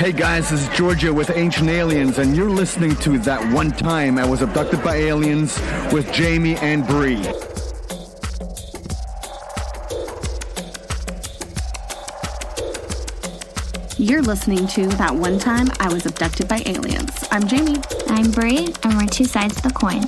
Hey guys, this is Georgia with Ancient Aliens, and you're listening to That One Time I Was Abducted by Aliens with Jamie and Bree. You're listening to That One Time I Was Abducted by Aliens. I'm Jamie. I'm Bree, and we're two sides of the coin.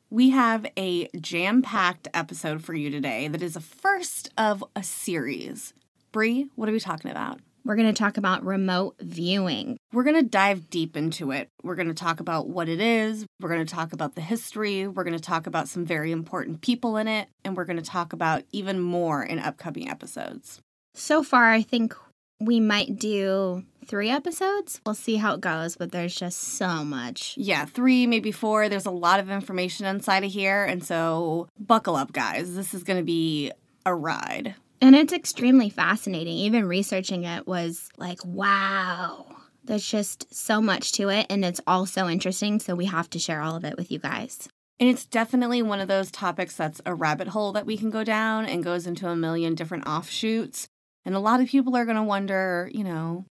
We have a jam-packed episode for you today that is a first of a series. Bree, what are we talking about? We're going to talk about remote viewing. We're going to dive deep into it. We're going to talk about what it is. We're going to talk about the history. We're going to talk about some very important people in it. And we're going to talk about even more in upcoming episodes. So far, I think we might do 3 episodes. We'll see how it goes, but there's just so much. Yeah, 3, maybe 4. There's a lot of information inside of here. And so buckle up, guys. This is going to be a ride. And it's extremely fascinating. Even researching it was like, wow. There's just so much to it, and it's all so interesting, so we have to share all of it with you guys. And it's definitely one of those topics that's a rabbit hole that we can go down and goes into a million different offshoots. And a lot of people are going to wonder,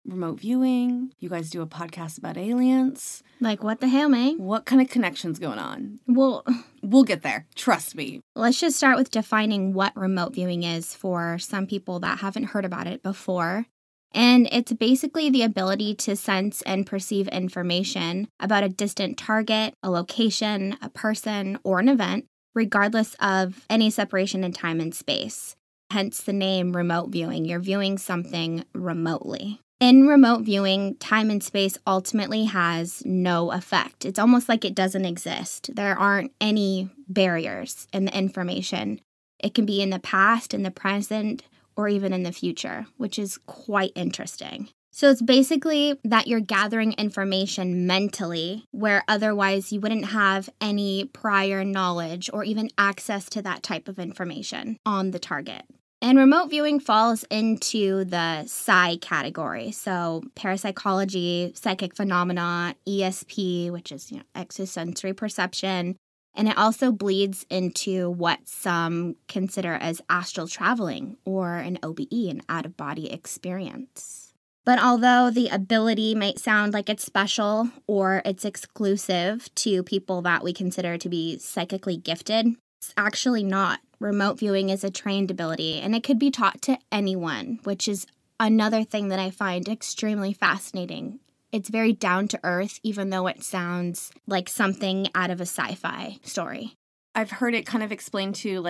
remote viewing. You guys do a podcast about aliens. Like, what the hell, man? What kind of connections going on? Well, we'll get there. Trust me. Let's just start with defining what remote viewing is for some people that haven't heard about it before. And it's basically the ability to sense and perceive information about a distant target, a location, a person, or an event, regardless of any separation in time and space. Hence the name remote viewing. You're viewing something remotely. In remote viewing, time and space ultimately has no effect. It's almost like it doesn't exist. There aren't any barriers in the information. It can be in the past, in the present, or even in the future, which is quite interesting. So it's basically that you're gathering information mentally where otherwise you wouldn't have any prior knowledge or even access to that type of information on the target. And remote viewing falls into the psi category. So parapsychology, psychic phenomena, ESP, which is extrasensory perception. And it also bleeds into what some consider as astral traveling or an OBE, an out-of-body experience. But although the ability might sound like it's special or it's exclusive to people that we consider to be psychically gifted, it's actually not. Remote viewing is a trained ability, and it could be taught to anyone, which is another thing that I find extremely fascinating. It's very down to earth, even though it sounds like something out of a sci-fi story. I've heard it kind of explained to,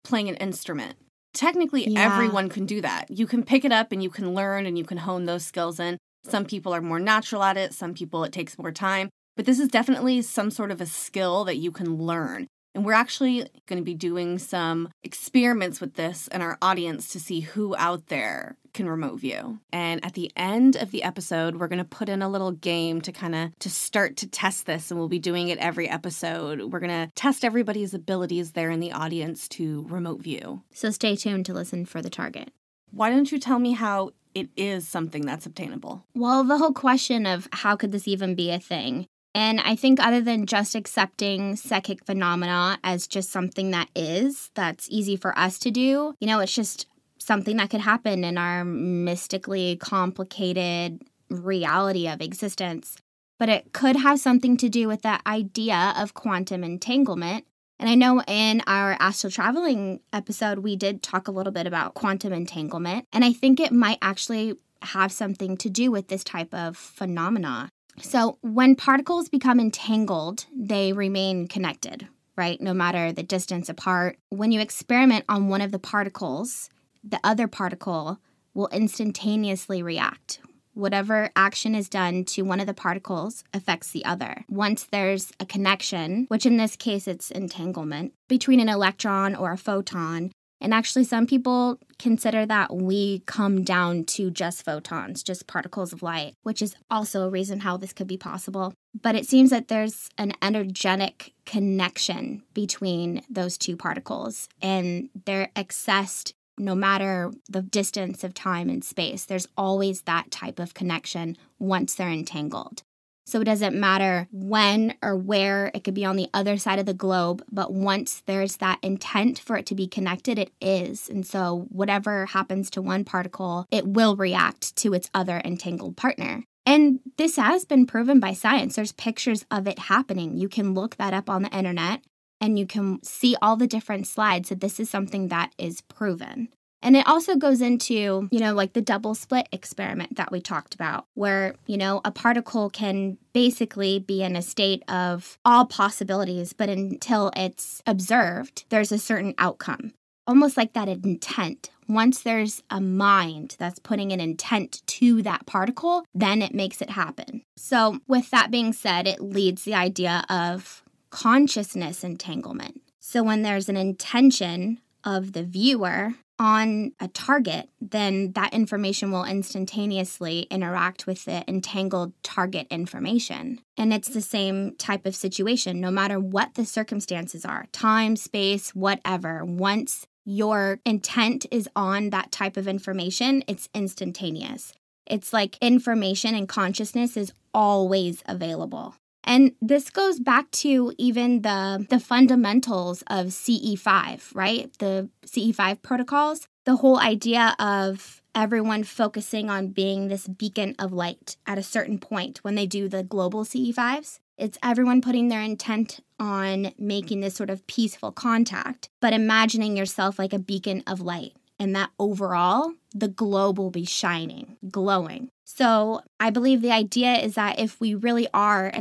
playing an instrument. Technically, everyone can do that. You can pick it up and you can learn and you can hone those skills in. Some people are more natural at it. Some people, it takes more time. But this is definitely some sort of a skill that you can learn. And we're actually going to be doing some experiments with this in our audience to see who out there can remote view. And at the end of the episode, we're going to put in a little game to start to test this. And we'll be doing it every episode. We're going to test everybody's abilities there in the audience to remote view. So stay tuned to listen for the target. Why don't you tell me how it is something that's obtainable? Well, the whole question of how could this even be a thing? And I think other than just accepting psychic phenomena as just something that's easy for us to do, it's just something that could happen in our mystically complicated reality of existence. But it could have something to do with that idea of quantum entanglement. And I know in our astral traveling episode, we did talk a little bit about quantum entanglement. And I think it might actually have something to do with this type of phenomena. So when particles become entangled, they remain connected, right? No matter the distance apart. When you experiment on one of the particles, the other particle will instantaneously react. Whatever action is done to one of the particles affects the other. Once there's a connection, which in this case it's entanglement, between an electron or a photon, and actually some people consider that we come down to just photons, just particles of light, which is also a reason how this could be possible. But it seems that there's an energetic connection between those two particles, and they're accessed no matter the distance of time and space. There's always that type of connection once they're entangled. So it doesn't matter when or where, it could be on the other side of the globe, but once there's that intent for it to be connected, it is. And so whatever happens to one particle, it will react to its other entangled partner. And this has been proven by science. There's pictures of it happening. You can look that up on the internet and you can see all the different slides. So this is something that is proven. And it also goes into, like the double split experiment that we talked about, where, a particle can basically be in a state of all possibilities, but until it's observed, there's a certain outcome. Almost like that intent. Once there's a mind that's putting an intent to that particle, then it makes it happen. So with that being said, it leads the idea of consciousness entanglement. So when there's an intention of the viewer on a target, then that information will instantaneously interact with the entangled target information. And it's the same type of situation, no matter what the circumstances are, time, space, whatever. Once your intent is on that type of information, it's instantaneous. It's like information and consciousness is always available. And this goes back to even the fundamentals of CE5, right? The CE5 protocols, the whole idea of everyone focusing on being this beacon of light at a certain point when they do the global CE5s. It's everyone putting their intent on making this sort of peaceful contact, but imagining yourself like a beacon of light. And that overall, the globe will be shining, glowing. So I believe the idea is that if we really are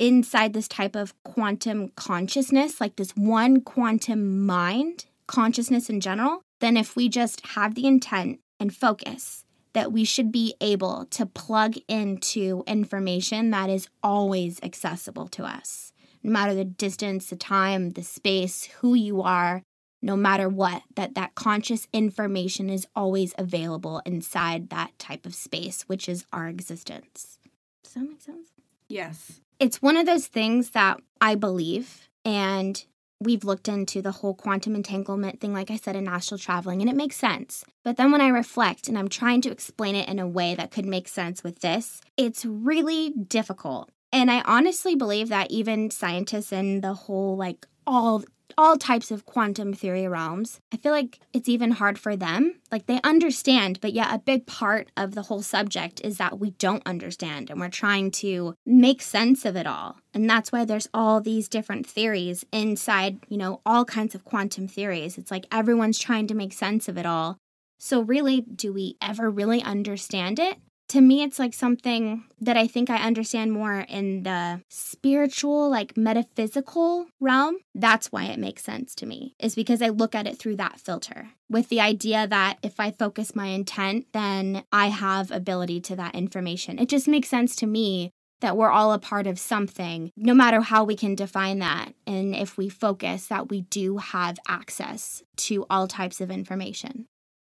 inside this type of quantum consciousness, like this one quantum mind, consciousness in general, then if we just have the intent and focus, that we should be able to plug into information that is always accessible to us. No matter the distance, the time, the space, who you are, no matter what, that conscious information is always available inside that type of space, which is our existence. Does that make sense? Yes. It's one of those things that I believe, and we've looked into the whole quantum entanglement thing, like I said, in astral traveling, and it makes sense. But then when I reflect and I'm trying to explain it in a way that could make sense with this, it's really difficult. And I honestly believe that even scientists in the whole, like, all types of quantum theory realms, I feel like it's even hard for them. Like, they understand, but yet a big part of the whole subject is that we don't understand, and we're trying to make sense of it all. And that's why there's all these different theories inside, all kinds of quantum theories. It's like everyone's trying to make sense of it all. So really, do we ever really understand it? To me, it's like something that I think I understand more in the spiritual, like metaphysical realm. That's why it makes sense to me, is because I look at it through that filter, with the idea that if I focus my intent, then I have ability to that information. It just makes sense to me that we're all a part of something, no matter how we can define that. And if we focus, that we do have access to all types of information.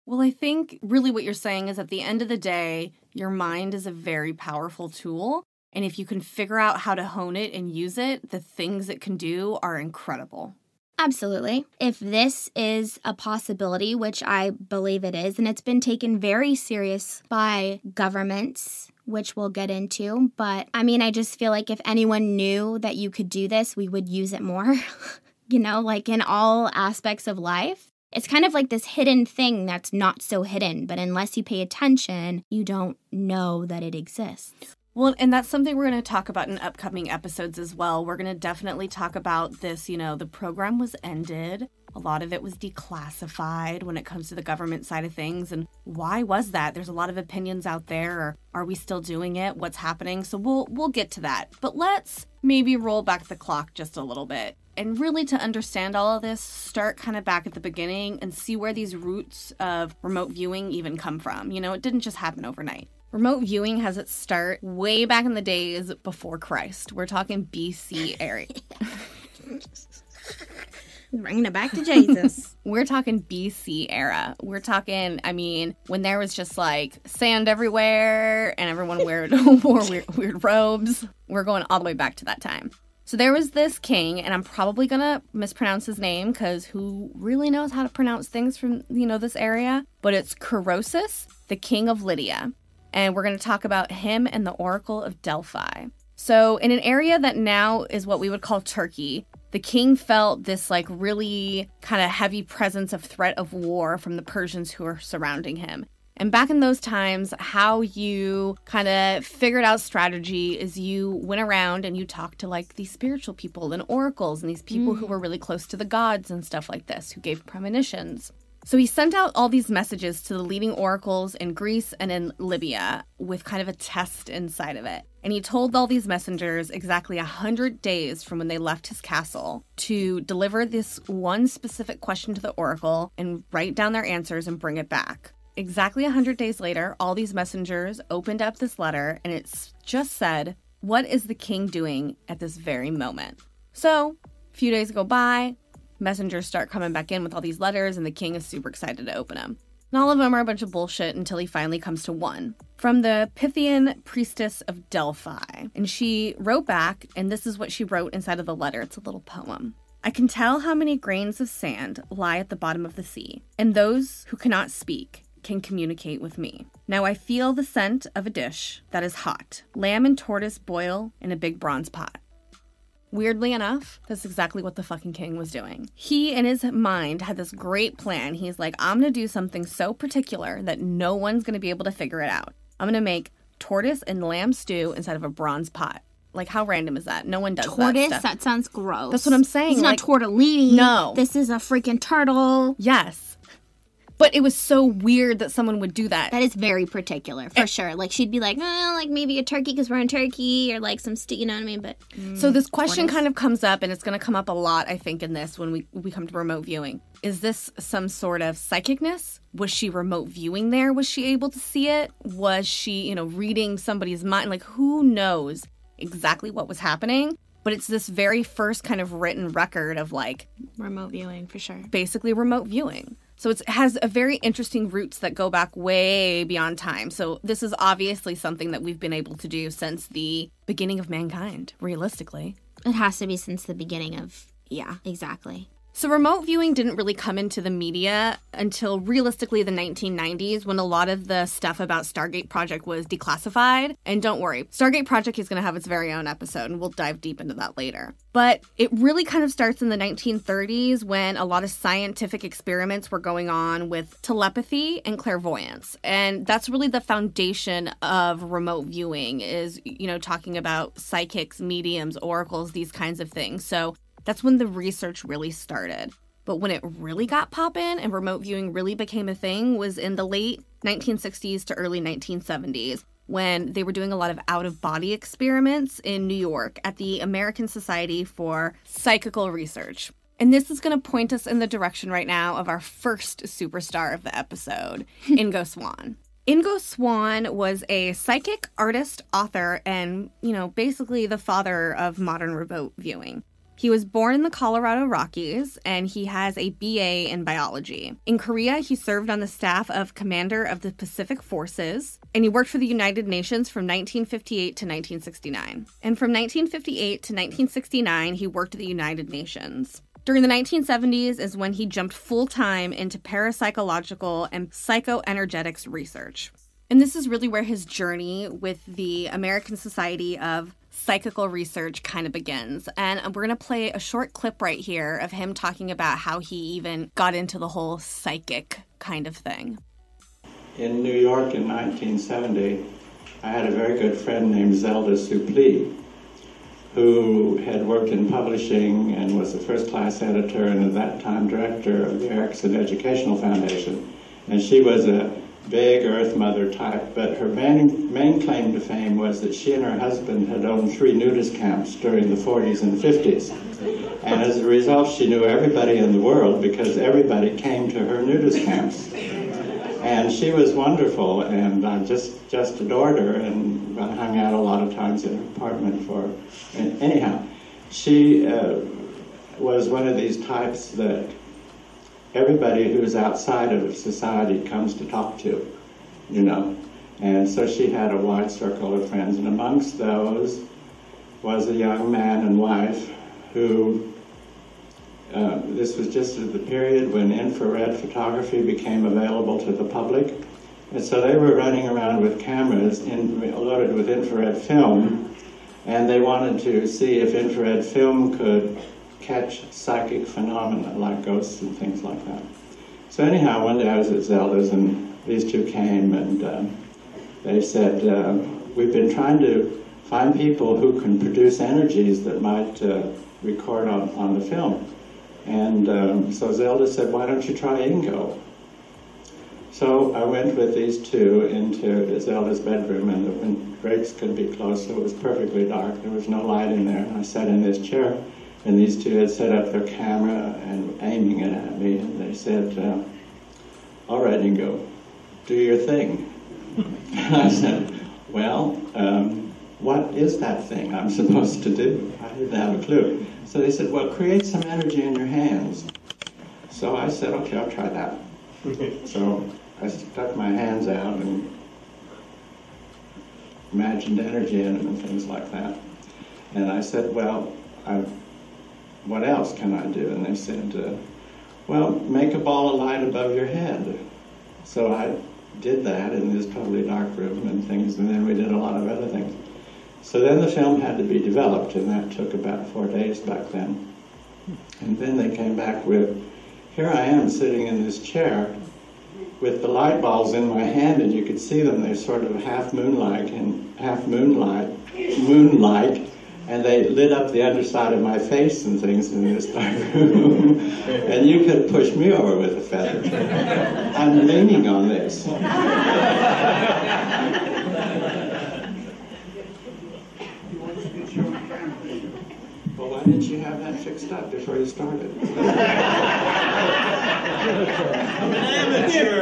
Well, I think really what you're saying is at the end of the day, your mind is a very powerful tool. And if you can figure out how to hone it and use it, the things it can do are incredible. Absolutely. If this is a possibility, which I believe it is, and it's been taken very serious by governments, which we'll get into. But I mean, I just feel like if anyone knew that you could do this, we would use it more, like in all aspects of life. It's kind of like this hidden thing that's not so hidden, but unless you pay attention, you don't know that it exists. Well, and that's something we're going to talk about in upcoming episodes as well. We're going to definitely talk about this, the program was ended. A lot of it was declassified when it comes to the government side of things. And why was that? There's a lot of opinions out there. Or are we still doing it? What's happening? So we'll get to that. But let's maybe roll back the clock just a little bit. And really, to understand all of this, start kind of back at the beginning and see where these roots of remote viewing even come from. It didn't just happen overnight. Remote viewing has its start way back in the days before Christ. We're talking BC area. Bringing it back to Jesus. We're talking BC era. We're talking, when there was just like sand everywhere and everyone wore weird robes. We're going all the way back to that time. So there was this king, and I'm probably going to mispronounce his name because who really knows how to pronounce things from, this area? But it's Croesus, the king of Lydia. And we're going to talk about him and the Oracle of Delphi. So in an area that now is what we would call Turkey, the king felt this like really kind of heavy presence of threat of war from the Persians who were surrounding him. And back in those times, how you kind of figured out strategy is you went around and you talked to like these spiritual people and oracles and these people who were really close to the gods and stuff like this, who gave premonitions. So he sent out all these messages to the leading oracles in Greece and in Libya with kind of a test inside of it. And he told all these messengers exactly 100 days from when they left his castle to deliver this one specific question to the oracle and write down their answers and bring it back. Exactly 100 days later, all these messengers opened up this letter, and it just said, "What is the king doing at this very moment?" So, a few days go by, messengers start coming back in with all these letters, and the king is super excited to open them. And all of them are a bunch of bullshit until he finally comes to one. From the Pythian priestess of Delphi. And she wrote back, and this is what she wrote inside of the letter. It's a little poem. "I can tell how many grains of sand lie at the bottom of the sea, and those who cannot speak can communicate with me. Now I feel the scent of a dish that is hot. Lamb and tortoise boil in a big bronze pot." Weirdly enough, that's exactly what the fucking king was doing. He, in his mind, had this great plan. He's like, I'm going to do something so particular that no one's going to be able to figure it out. I'm going to make tortoise and lamb stew inside of a bronze pot. Like, how random is that? No one does tortoise, that stuff. That sounds gross. That's what I'm saying. It's not tortellini. No. This is a freaking turtle. Yes. But it was so weird that someone would do that. That is very particular, for sure. Like, she'd be like, like maybe a turkey because we're in Turkey, or like some stew, you know what I mean? But so this question kind of comes up, and it's going to come up a lot, I think, in this when we come to remote viewing. Is this some sort of psychicness? Was she remote viewing there? Was she able to see it? Was she, reading somebody's mind? Like, who knows exactly what was happening? But it's this very first kind of written record of, like... remote viewing, for sure. Basically remote viewing. So it has a very interesting roots that go back way beyond time. So this is obviously something that we've been able to do since the beginning of mankind, realistically. It has to be since the beginning of... yeah, exactly. So remote viewing didn't really come into the media until realistically the 1990s, when a lot of the stuff about Stargate Project was declassified. And don't worry, Stargate Project is going to have its very own episode, and we'll dive deep into that later. But it really kind of starts in the 1930s when a lot of scientific experiments were going on with telepathy and clairvoyance. And that's really the foundation of remote viewing is, talking about psychics, mediums, oracles, these kinds of things. So that's when the research really started. But when it really got poppin' and remote viewing really became a thing was in the late 1960s to early 1970s, when they were doing a lot of out-of-body experiments in New York at the American Society for Psychical Research. And this is going to point us in the direction right now of our first superstar of the episode, Ingo Swann. Ingo Swann was a psychic, artist, author, and, basically the father of modern remote viewing. He was born in the Colorado Rockies, and he has a BA in biology. In Korea, he served on the staff of Commander of the Pacific Forces, and he worked for the United Nations from 1958 to 1969. And from 1958 to 1969, he worked at the United Nations. During the 1970s is when he jumped full-time into parapsychological and psychoenergetics research. And this is really where his journey with the American Society of Psychical Research kind of begins. And we're going to play a short clip right here of him talking about how he even got into the whole psychic kind of thing. In New York in 1970, I had a very good friend named Zelda Suplee, who had worked in publishing and was the first-class editor and at that time director of the Erickson Educational Foundation. And she was a big Earth Mother type, but her main claim to fame was that she and her husband had owned 3 nudist camps during the 40s and 50s. And as a result, she knew everybody in the world because everybody came to her nudist camps. And she was wonderful, and I just adored her, and I hung out a lot of times in her apartment for... And anyhow, she was one of these types that everybody who's outside of society comes to talk to, And so she had a wide circle of friends, and amongst those was a young man and wife who, this was just at the period when infrared photography became available to the public. And so they were running around with cameras loaded with infrared film, And they wanted to see if infrared film could catch psychic phenomena like ghosts and things like that. So anyhow, one day I was at Zelda's and these two came and they said, we've been trying to find people who can produce energies that might record on the film. And so Zelda said, why don't you try Ingo? So I went with these two into Zelda's bedroom, and the drapes could be closed, so it was perfectly dark. There was no light in there. And I sat in this chair, and these two had set up their camera and aiming it at me, and they said, all right, Ingo, do your thing. And I said, well, what is that thing I'm supposed to do? I didn't have a clue. So they said, well, create some energy in your hands. So I said, okay, I'll try that. So I stuck my hands out and imagined energy in them and things like that. And I said, well, what else can I do? And they said, well, make a ball of light above your head. So I did that in this totally dark room and things, and then we did a lot of other things. So then the film had to be developed, and that took about 4 days back then. And then they came back with, here I am sitting in this chair with the light balls in my hand, and you could see them. They're sort of half moonlight, and they lit up the underside of my face and things in this dark room. And you could push me over with a feather. I'm leaning on this. Well, why didn't you have that fixed up before you started? I'm an amateur.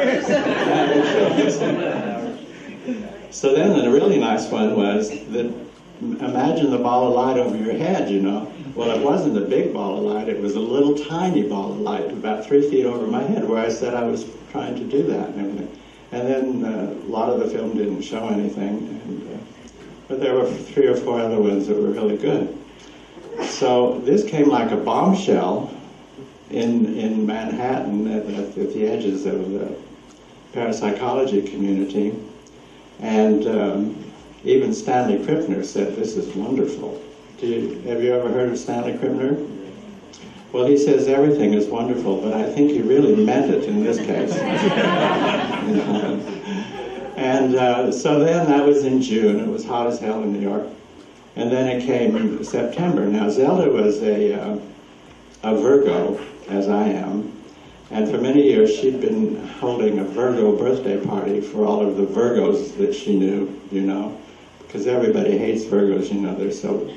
So then the really nice one was that, imagine the ball of light over your head, you know. Well, it wasn't a big ball of light, it was a little tiny ball of light, about 3 feet over my head, where I said I was trying to do that and everything. And then a lot of the film didn't show anything, but there were 3 or 4 other ones that were really good. So this came like a bombshell in Manhattan at the edges of the parapsychology community, and even Stanley Krippner said, this is wonderful. Have you ever heard of Stanley Krippner? Well, he says everything is wonderful, but I think he really meant it in this case. And so then that was in June. It was hot as hell in New York. And then it came in September. Now, Zelda was a Virgo, as I am. And for many years, she'd been holding a Virgo birthday party for all of the Virgos that she knew, you know. Because everybody hates Virgos, you know, they're so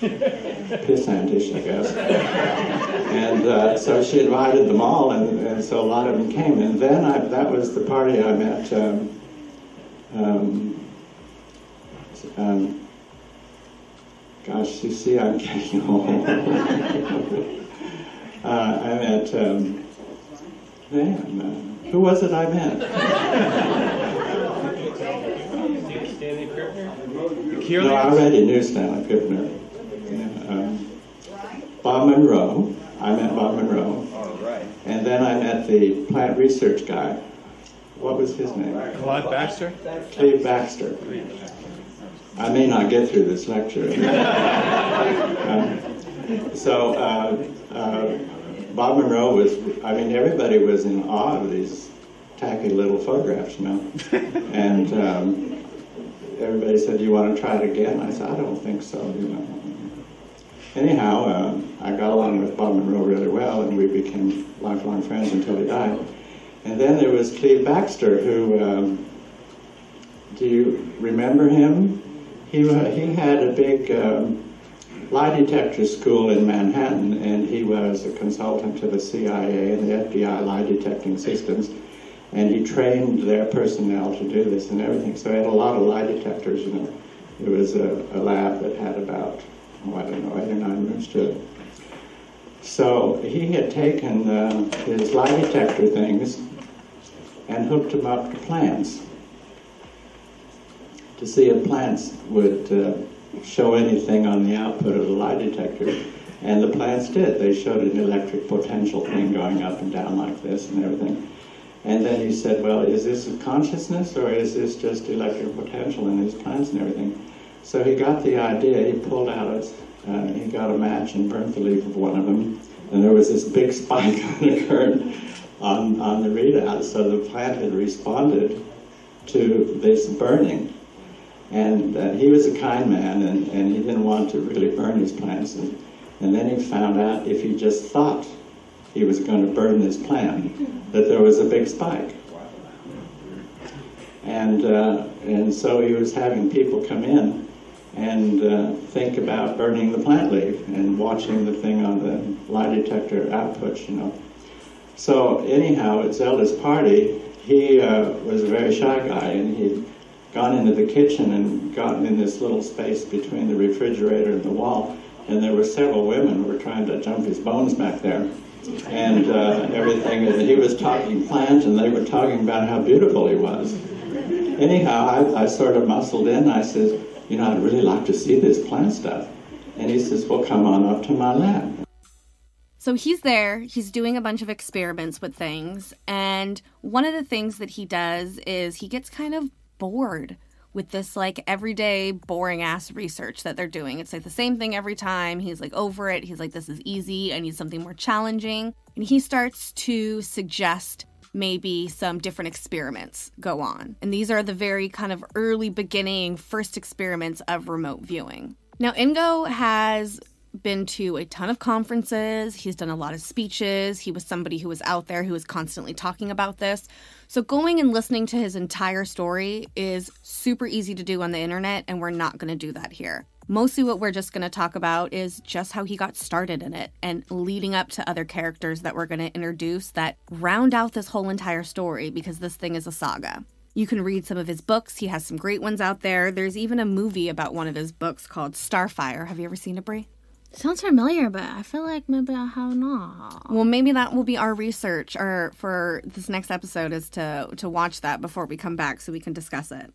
pissantish, I guess. And so she invited them all, and so a lot of them came. And then that was the party I met gosh, you see, I'm getting old. I met, who was it I met? Stanley Krippner? No, I already knew Stanley Krippner. Yeah, Bob Monroe. I met Bob Monroe. Oh, right. And then I met the plant research guy. What was his name? Clyde Baxter? Cleve Baxter. I may not get through this lecture. Bob Monroe was, I mean, everybody was in awe of these tacky little photographs, you know. And everybody said, do you want to try it again? I said, I don't think so, you know. Anyhow, I got along with Bob Monroe really well, and we became lifelong friends until he died. And then there was Cleve Baxter, who, do you remember him? He had a big lie detector school in Manhattan, and he was a consultant to the CIA and the FBI lie detecting systems, and he trained their personnel to do this and everything. So he had a lot of lie detectors, you know. It was a lab that had about, I don't know, 8 or 9 rooms to it. So he had taken his lie detector things and hooked them up to plants to see if plants would show anything on the output of the lie detector. And the plants did. They showed an electric potential thing going up and down like this and everything. And then he said, well, is this a consciousness or is this just electric potential in these plants and everything? So he got the idea, he pulled out he got a match and burnt the leaf of one of them, and there was this big spike that occurred on the readout, so the plant had responded to this burning. And he was a kind man, and he didn't want to really burn his plants. And then he found out if he just thought he was going to burn this plant, that there was a big spike. And so he was having people come in and think about burning the plant leaf and watching the thing on the lie detector outputs, you know. So anyhow, at Zelda's party, he was a very shy guy, and he'd gone into the kitchen and gotten in this little space between the refrigerator and the wall, and there were several women who were trying to jump his bones back there and everything. And he was talking plants, and they were talking about how beautiful he was. Anyhow, I sort of muscled in. I said, you know, I'd really like to see this plant stuff. And he says, well, come on up to my lab. So he's there, he's doing a bunch of experiments with things, and one of the things that he does is he gets kind of bored with this, like, everyday boring-ass research that they're doing. It's like the same thing every time. He's, like, over it. He's like, this is easy. I need something more challenging. And he starts to suggest maybe some different experiments go on. And these are the very kind of early beginning first experiments of remote viewing. Now, Ingo has been to a ton of conferences. He's done a lot of speeches. He was somebody who was out there who was constantly talking about this. So going and listening to his entire story is super easy to do on the internet, and we're not going to do that here. Mostly what we're just going to talk about is just how he got started in it and leading up to other characters that we're going to introduce that round out this whole entire story, because this thing is a saga. You can read some of his books. He has some great ones out there. There's even a movie about one of his books called Starfire. Have you ever seen it, Brie? Sounds familiar, but I feel like maybe I have not. Well, maybe that will be our research or for this next episode, is to watch that before we come back so we can discuss it.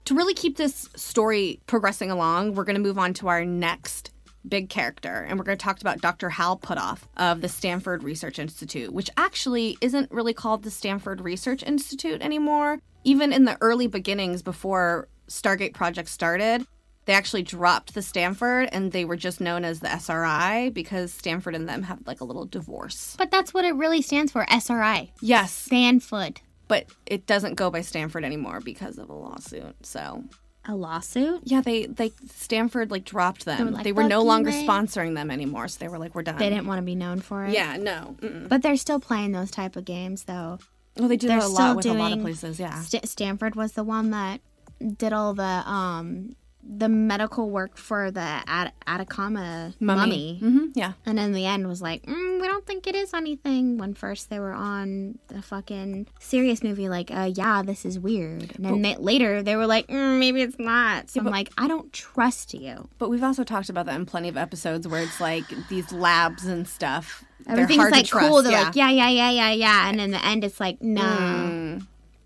To really keep this story progressing along, we're going to move on to our next big character, and we're going to talk about Dr. Hal Puthoff of the Stanford Research Institute, which actually isn't really called the Stanford Research Institute anymore. Even in the early beginnings before Stargate Project started, they actually dropped the Stanford, and they were just known as the SRI because Stanford and them have like a little divorce. But that's what it really stands for, SRI. Yes. Stanford. But it doesn't go by Stanford anymore because of a lawsuit, so. A lawsuit? Yeah, they Stanford like dropped them. They were no longer sponsoring them anymore, so they were like, we're done. They didn't want to be known for it? Yeah, no. Mm-mm. But they're still playing those type of games, though. Well, they do that a lot with a lot of places, yeah. Stanford was the one that did all the medical work for the Atacama mummy. Mm-hmm, yeah. And in the end was like, we don't think it is anything. When first they were on the fucking serious movie, like, yeah, this is weird. And then later they were like, maybe it's not. So I'm like, I don't trust you. But we've also talked about that in plenty of episodes where it's like these labs and stuff. Everything's hard like to trust. cool. They're like, yeah. And in the end it's like, no.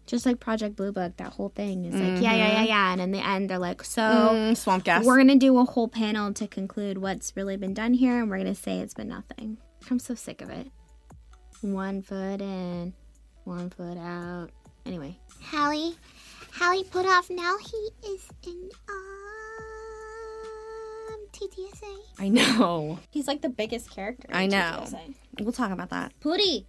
Just like Project Blue Book, that whole thing is like, yeah. And in the end, they're like, so swamp gas. We're going to do a whole panel to conclude what's really been done here, and we're going to say it's been nothing. I'm so sick of it. 1 foot in, 1 foot out. Anyway. Hallie Puthoff, now he is in TTSA. I know. He's like the biggest character in I know. TTSA. We'll talk about that. Pooty.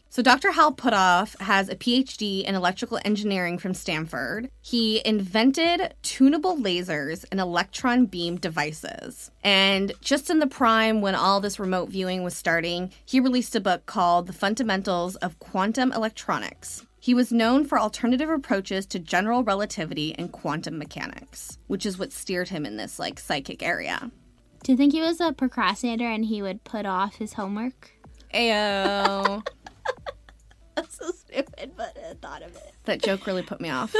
So Dr. Hal Puthoff has a PhD in electrical engineering from Stanford. He invented tunable lasers and electron beam devices. And just in the prime when all this remote viewing was starting, he released a book called The Fundamentals of Quantum Electronics. He was known for alternative approaches to general relativity and quantum mechanics, which is what steered him in this like psychic area. Do you think he was a procrastinator and he would put off his homework? Ayo. That's so stupid, but I thought of it. That joke really put me off.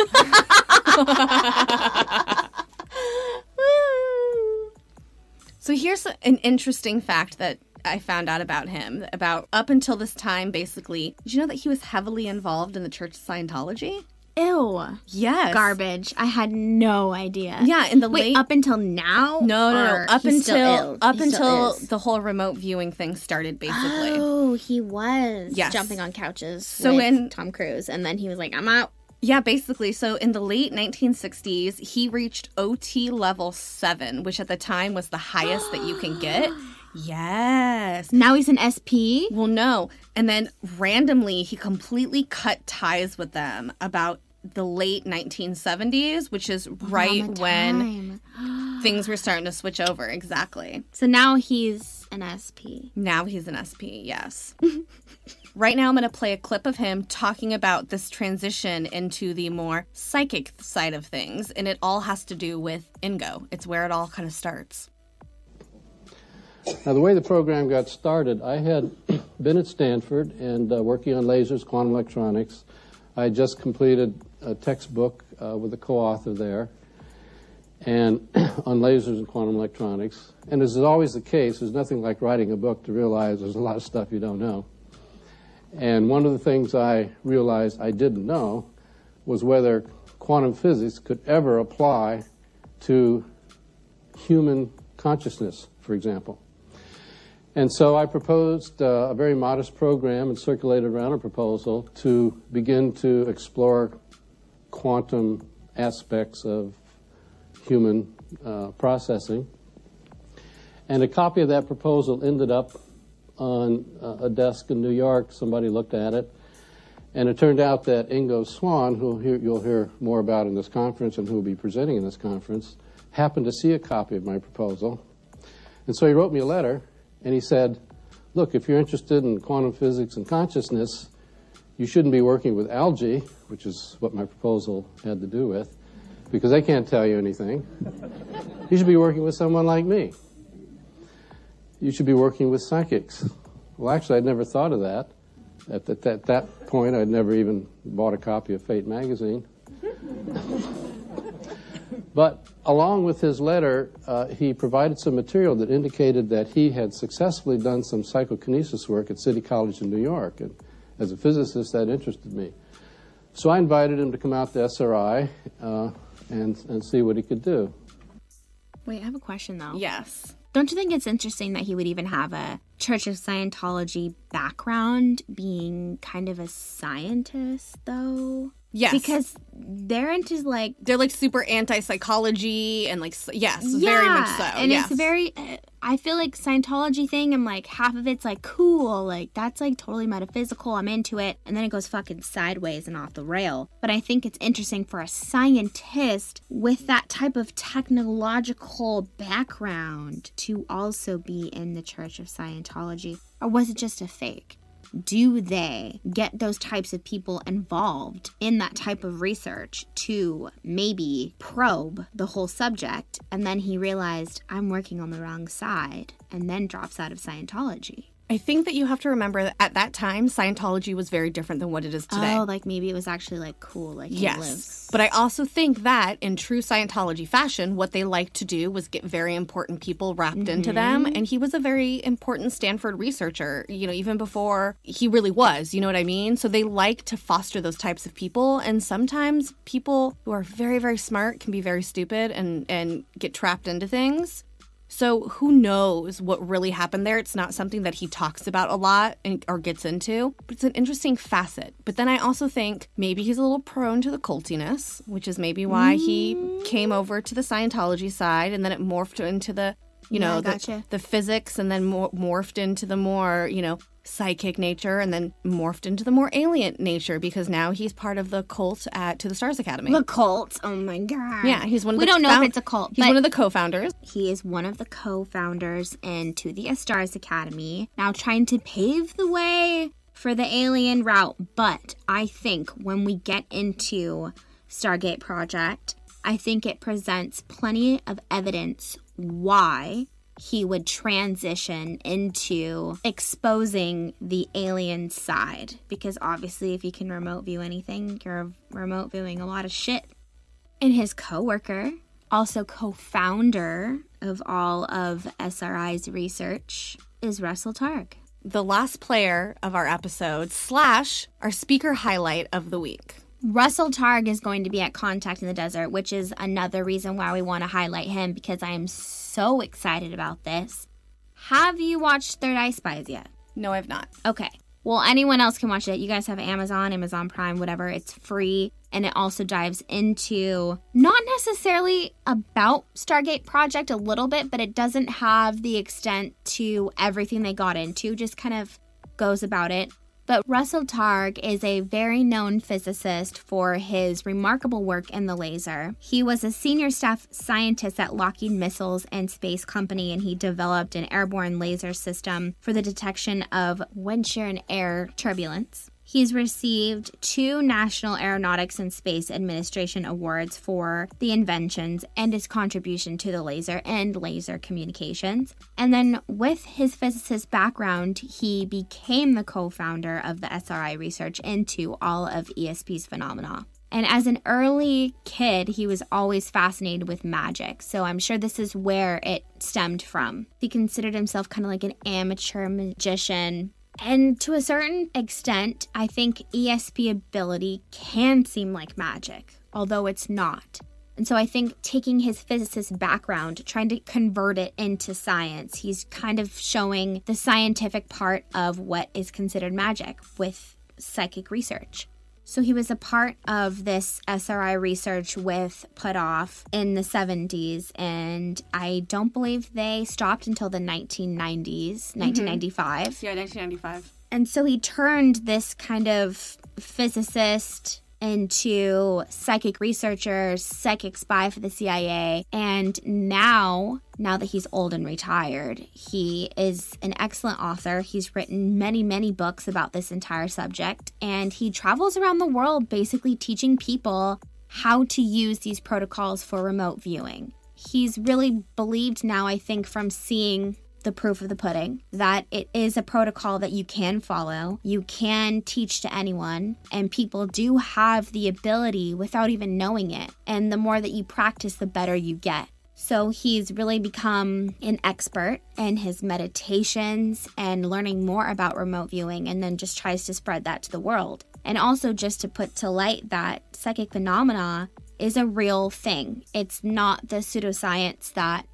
So here's an interesting fact that I found out about him. About up until this time, basically. Did you know that he was heavily involved in the Church of Scientology? Ew. Yes. Garbage. I had no idea. Yeah, in the late... up until now? No. Up until the the whole remote viewing thing started, basically. Oh, he was yes. jumping on couches with Tom Cruise, and then he was like, I'm out. Yeah, basically. So in the late 1960s, he reached OT level 7, which at the time was the highest that you can get. Yes. Now he's an SP? Well, no. And then randomly, he completely cut ties with them about the late 1970s, which is right when things were starting to switch over. Exactly. So now he's an SP. Now he's an SP, yes. Right now, I'm going to play a clip of him talking about this transition into the more psychic side of things, and it all has to do with Ingo. It's where it all kind of starts. Now, the way the program got started, I had been at Stanford and working on lasers, quantum electronics. I had just completed a textbook with a co-author there and on lasers and quantum electronics. And as is always the case, there's nothing like writing a book to realize there's a lot of stuff you don't know. And one of the things I realized I didn't know was whether quantum physics could ever apply to human consciousness, for example. And so I proposed a very modest program and circulated around a proposal to begin to explore quantum aspects of human processing. And a copy of that proposal ended up on a desk in New York. Somebody looked at it. And it turned out that Ingo Swann, who you'll hear more about in this conference and who will be presenting in this conference, happened to see a copy of my proposal. And so he wrote me a letter, and he said, look, if you're interested in quantum physics and consciousness, you shouldn't be working with algae, which is what my proposal had to do with, because they can't tell you anything. You should be working with someone like me. You should be working with psychics. Well, actually, I'd never thought of that. At that point, I'd never even bought a copy of Fate magazine. But along with his letter, he provided some material that indicated that he had successfully done some psychokinesis work at City College in New York. And as a physicist, that interested me. So I invited him to come out to SRI and see what he could do. Wait, I have a question, though. Yes. Don't you think it's interesting that he would even have a Church of Scientology background, being kind of a scientist, though? Yes. Because they're into, like... They're, like, super anti-psychology and, like, yes, very much so. And yes. It's very... I feel like Scientology thing, I'm like, half of it's, like, cool. Like, that's, like, totally metaphysical. I'm into it. And then it goes fucking sideways and off the rail. But I think it's interesting for a scientist with that type of technological background to also be in the Church of Scientology. Or was it just a fake? Do they get those types of people involved in that type of research to maybe probe the whole subject? And then he realized, I'm working on the wrong side, and then drops out of Scientology. I think that you have to remember that at that time, Scientology was very different than what it is today. Oh, like maybe it was actually like cool, like yes. lives. But I also think that in true Scientology fashion, what they liked to do was get very important people wrapped into them. And he was a very important Stanford researcher, you know, even before he really was, you know what I mean? So they like to foster those types of people. And sometimes people who are very, very smart can be very stupid and get trapped into things. So who knows what really happened there? It's not something that he talks about a lot or gets into, but it's an interesting facet. But then I also think maybe he's a little prone to the cultiness, which is maybe why he came over to the Scientology side, and then it morphed into the, you know, the physics, and then morphed into the more, you know, psychic nature, and then morphed into the more alien nature, because now he's part of the cult To the Stars Academy. The cult? Oh my God. Yeah, he's one of we the... don't know if it's a cult. He's one of the co-founders. He is one of the co-founders in To the Stars Academy, now trying to pave the way for the alien route. But I think when we get into Stargate Project, I think it presents plenty of evidence why he would transition into exposing the alien side. Because obviously if you can remote view anything, you're remote viewing a lot of shit. And his coworker, also co-founder of all of SRI's research, is Russell Targ. The last player of our episode / our speaker highlight of the week. Russell Targ is going to be at Contact in the Desert, which is another reason why we want to highlight him, because I am so excited about this. Have you watched Third Eye Spies yet? No, I've not. Okay. Well, anyone else can watch it. You guys have Amazon Prime, whatever. It's free. And it also dives into not necessarily about Stargate Project a little bit, but it doesn't have the extent to everything they got into, just kind of goes about it. But Russell Targ is a very known physicist for his remarkable work in the laser. He was a senior staff scientist at Lockheed Missiles and Space Company, and he developed an airborne laser system for the detection of wind shear and air turbulence. He's received 2 National Aeronautics and Space Administration awards for the inventions and his contribution to the laser and laser communications. And then with his physicist background, he became the co-founder of the SRI research into all of ESP's phenomena. And as an early kid, he was always fascinated with magic. So I'm sure this is where it stemmed from. He considered himself kind of like an amateur magician. And to a certain extent, I think ESP ability can seem like magic, although it's not. And so I think taking his physicist background, trying to convert it into science, he's kind of showing the scientific part of what is considered magic with psychic research. So he was a part of this SRI research with Puthoff in the 70s, and I don't believe they stopped until the 1990s, 1995. Yeah, 1995. And so he turned this kind of physicist into psychic researcher, psychic spy for the CIA, and now that he's old and retired, he is an excellent author. He's written many, many books about this entire subject, and he travels around the world basically teaching people how to use these protocols for remote viewing. He's really believed now, I think, from seeing the proof of the pudding, that it is a protocol that you can follow, you can teach to anyone, and people do have the ability without even knowing it. And the more that you practice, the better you get. So he's really become an expert in his meditations and learning more about remote viewing, and then just tries to spread that to the world. And also just to put to light that psychic phenomena is a real thing. It's not the pseudoscience that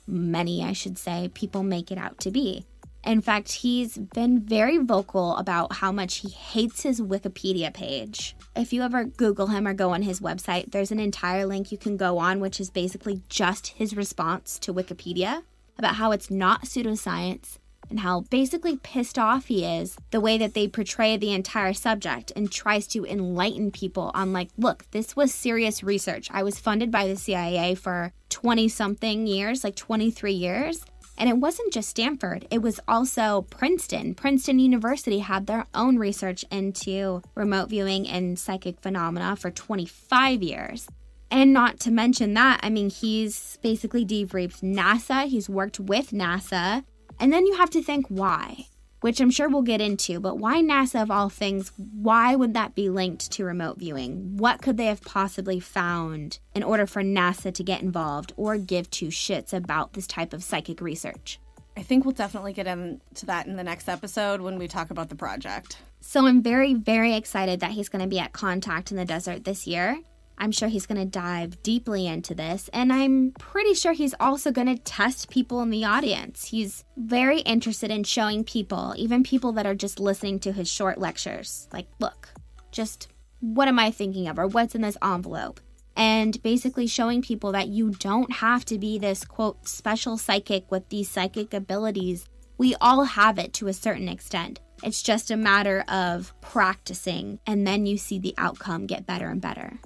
many, I should say, people make it out to be. In fact, he's been very vocal about how much he hates his Wikipedia page. If you ever Google him or go on his website, there's an entire link you can go on, which is basically just his response to Wikipedia about how it's not pseudoscience and how basically pissed off he is the way that they portray the entire subject, and tries to enlighten people on, like, look, this was serious research. I was funded by the CIA for 20-something years, like 23 years. And it wasn't just Stanford. It was also Princeton. Princeton University had their own research into remote viewing and psychic phenomena for 25 years. And not to mention that, I mean, he's basically debriefed NASA. He's worked with NASA. And then you have to think why, which I'm sure we'll get into. But why NASA of all things? Why would that be linked to remote viewing? What could they have possibly found in order for NASA to get involved or give two shits about this type of psychic research? I think we'll definitely get into that in the next episode when we talk about the project. So I'm very, very excited that he's going to be at Contact in the Desert this year. I'm sure he's going to dive deeply into this, and I'm pretty sure he's also going to test people in the audience. He's very interested in showing people, even people that are just listening to his short lectures, like, look, just what am I thinking of, or what's in this envelope? And basically showing people that you don't have to be this, quote, special psychic with these psychic abilities. We all have it to a certain extent. It's just a matter of practicing, and then you see the outcome get better and better.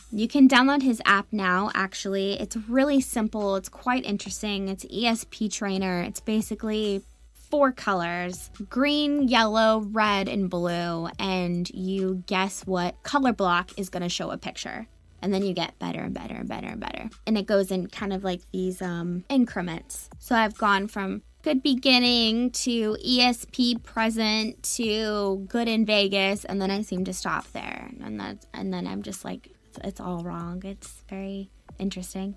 You can download his app now, actually. It's really simple. It's quite interesting. It's ESP Trainer. It's basically 4 colors, green, yellow, red, and blue. And you guess what color block is going to show a picture. And then you get better and better and better and better. And it goes in kind of like these increments. So I've gone from good beginning to ESP present to good in Vegas. And then I seem to stop there. And then I'm just like, it's all wrong. It's very interesting.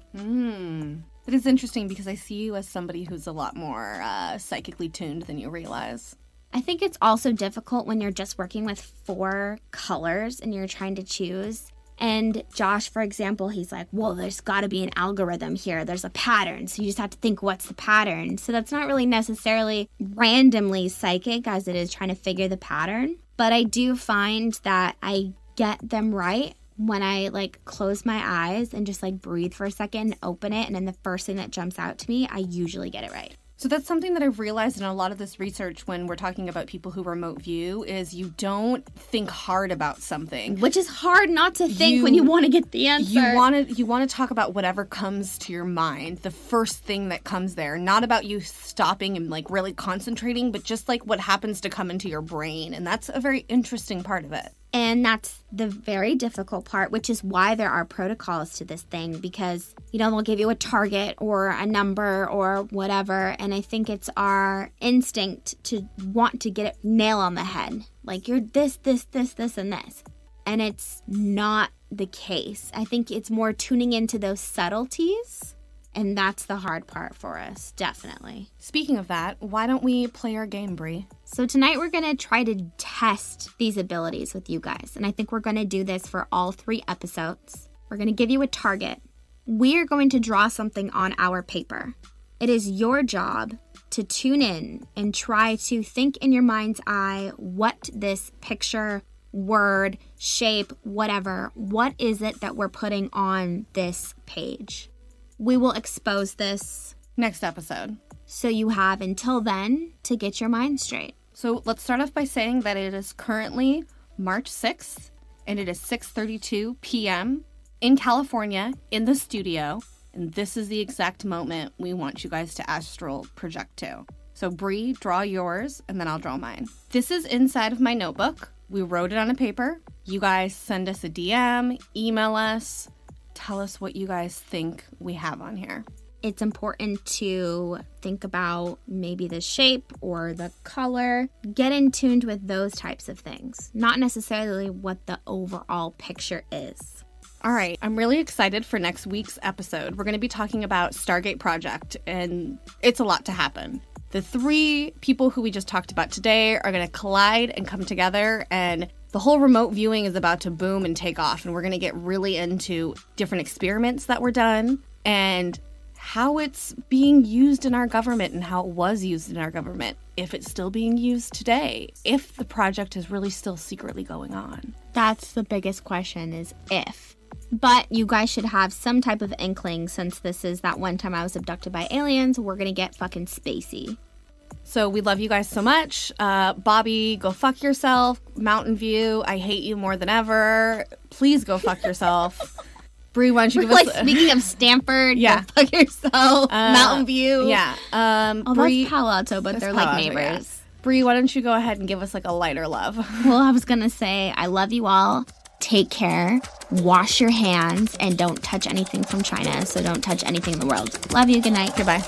It is interesting because I see you as somebody who's a lot more psychically tuned than you realize. I think it's also difficult when you're just working with 4 colors and you're trying to choose. And Josh, for example, he's like, well, there's got to be an algorithm here. There's a pattern. So you just have to think, what's the pattern? So that's not really necessarily randomly psychic as it is trying to figure the pattern. But I do find that I get them right when I like close my eyes and just like breathe for a second and open it. And then the first thing that jumps out to me, I usually get it right. So that's something that I've realized in a lot of this research when we're talking about people who remote view is you don't think hard about something. Which is hard not to think when you want to get the answer. You want to talk about whatever comes to your mind, the first thing that comes there. Not about you stopping and like really concentrating, but just like what happens to come into your brain. And that's a very interesting part of it. And that's the very difficult part, which is why there are protocols to this thing, because, you know, they'll give you a target or a number or whatever. And I think it's our instinct to want to get it nail on the head. Like, you're this, and this. And it's not the case. I think it's more tuning into those subtleties. And that's the hard part for us, definitely. Speaking of that, why don't we play our game, Brie? So tonight we're going to try to test these abilities with you guys. And I think we're going to do this for all 3 episodes. We're going to give you a target. We're going to draw something on our paper. It is your job to tune in and try to think in your mind's eye what this picture, word, shape, whatever, what is it that we're putting on this page? We will expose this next episode. So you have until then to get your mind straight. So let's start off by saying that it is currently March 6th, and it is 6:32 p.m. in California in the studio. And this is the exact moment we want you guys to astral project to. So Brie, draw yours, and then I'll draw mine. This is inside of my notebook. We wrote it on a paper. You guys send us a DM, email us. Tell us what you guys think we have on here. It's important to think about maybe the shape or the color. Get in tuned with those types of things, not necessarily what the overall picture is. All right, I'm really excited for next week's episode. We're going to be talking about Stargate Project, and it's a lot to happen. The 3 people who we just talked about today are going to collide and come together, and the whole remote viewing is about to boom and take off, and we're going to get really into different experiments that were done and how it's being used in our government and how it was used in our government, if it's still being used today, if the project is really still secretly going on. That's the biggest question, is if. But you guys should have some type of inkling, since this is that one time I was abducted by aliens. We're going to get fucking spacey. So we love you guys so much. Bobby, go fuck yourself. Mountain View, I hate you more than ever. Please go fuck yourself. Brie, why don't you give us... Speaking of Stanford, yeah. Go fuck yourself. Mountain View. Yeah. Brie, that's Palo Alto, but they're like neighbors. Yeah. Brie, why don't you go ahead and give us like a lighter love? Well, I was going to say, I love you all. Take care. Wash your hands. And don't touch anything from China. So don't touch anything in the world. Love you. Good night. Goodbye.